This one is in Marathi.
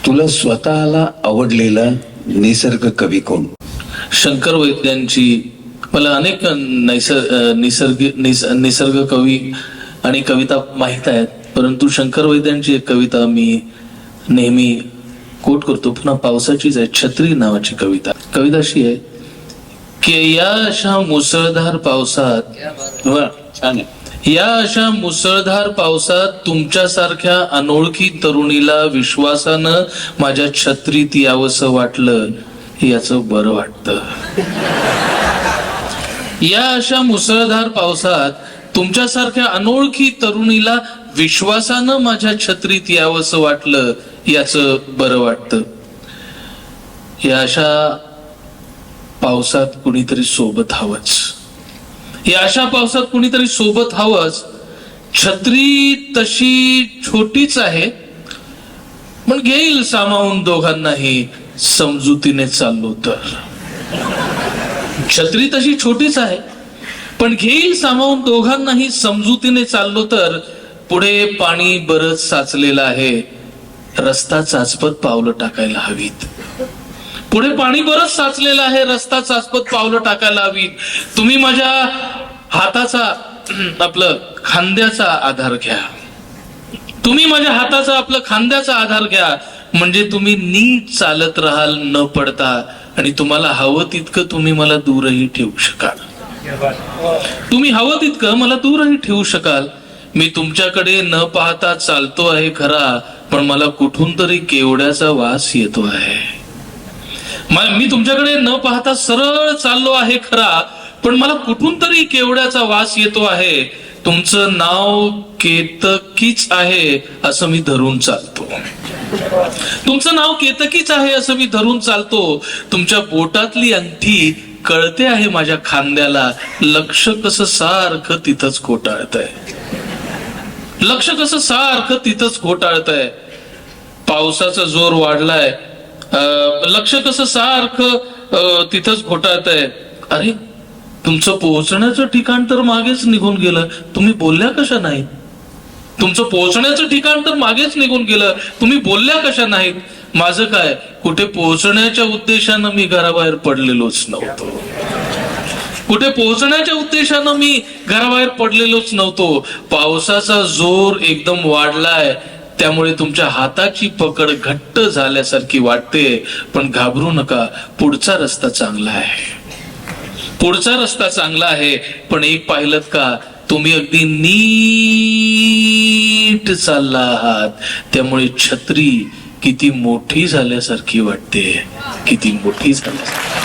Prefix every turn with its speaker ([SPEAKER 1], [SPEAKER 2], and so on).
[SPEAKER 1] तुला स्वतःला आवडलेला निसर्ग कवी कोण?
[SPEAKER 2] शंकर वैद्यांची मला अनेक निसर्ग कवी आणि कविता माहित आहेत, परंतु शंकर वैद्यांची एक कविता मी नेहमी कोट करतो, पुन्हा पावसाचीच आहे. छत्री नावाची कविता. कविता अशी आहे की या अशा मुसळधार पावसात,
[SPEAKER 1] छान आहे.
[SPEAKER 2] या अशा मुसळधार पावसात तुमच्यासारख्या अनोळखी तरुणीला विश्वासानं माझ्या छत्रीत यावंसं वाटलं, याचं बरं वाटतं. या अशा मुसळधार पावसात तुमच्यासारख्या अनोळखी तरुणीला विश्वासानं माझ्या छत्रीत यावंसं वाटलं, याचं बरं वाटतं. या अशा पावसात कुणीतरी सोबत हवंच. या अशा पावसात कुणीतरी सोबत हवंच. छत्री तशी छोटीच आहे, पण घेईल सामावून दोघांनाही समजुतीने चाललो तर. छत्री तशी छोटीच आहे, पण घेईल सामावून दोघांनाही समजुतीने चाललो तर. पुढे पाणी बरंच साचलेलं आहे, रस्ता चाचपत पावलं टाकायला हवीत. पुढे पाणी बरंच साचलेलं आहे, रस्ता चाचपत पावलं टाकायला हवीत. तुम्ही माझ्या हाताचा, आपलं खांद्याचा आधार घ्या. तुम्ही माझ्या हाताचा, आपलं खांद्याचा आधार घ्या, म्हणजे तुम्ही नीट चालत राहाल न पडता, आणि तुम्हाला हवं तितकं तुम्ही मला दूरही ठेवू शकाल. तुम्ही हवं तितकं मला दूरही ठेवू शकाल. मी तुमच्याकडे न पाहता चालतो आहे खरा, पण मला कुठून तरी केवड्याचा वास येतो आहे. मी तुमच्याकडे न पाहता सरळ चाललो आहे खरा, पण मला कुठून तरी केवड्याचा वास येतो आहे. तुमचं नाव केतकीच आहे असं मी धरून चालतो. तुमचं नाव केतकीच आहे असं मी धरून चालतो. तुमच्या बोटातली अंगठी कळते आहे माझ्या खांद्याला. लक्ष कसं सारखं तिथंच घोटाळतंय. लक्ष कसं सारखं तिथंच घोटाळतंय. पावसाचा जोर वाढलाय, लक्ष कसं सारखं तिथंच घोटाळतंय. अरे, तुमचं पोहोचण्याचं ठिकाण तर मागेच निघून गेलं, तुम्ही बोलल्या कशा नाहीत? तुमचं पोहोचण्याचं ठिकाण तर मागेच निघून गेलं, तुम्ही बोलल्या कशा नाहीत? माझं काय, कुठे पोहोचण्याच्या उद्देशानं मी घराबाहेर पडलेलोच नव्हतो. कुठे पोहोचण्याच्या उद्देशानं मी घराबाहेर पडलेलोच नव्हतो. पावसाचा जोर एकदम वाढलाय, त्यामुळे तुमच्या हाताची पकड घट्ट झाल्यासारखी वाटते. पण घाबरू नका, पुढचा रस्ता चांगला आहे. पुढचा रस्ता चांगला आहे. पण एक पाहिलं का, तुम्ही अगदी नीट चालला आहात, त्यामुळे छत्री किती मोठी झाल्यासारखी वाटते. किती मोठी झाल्यासारखी.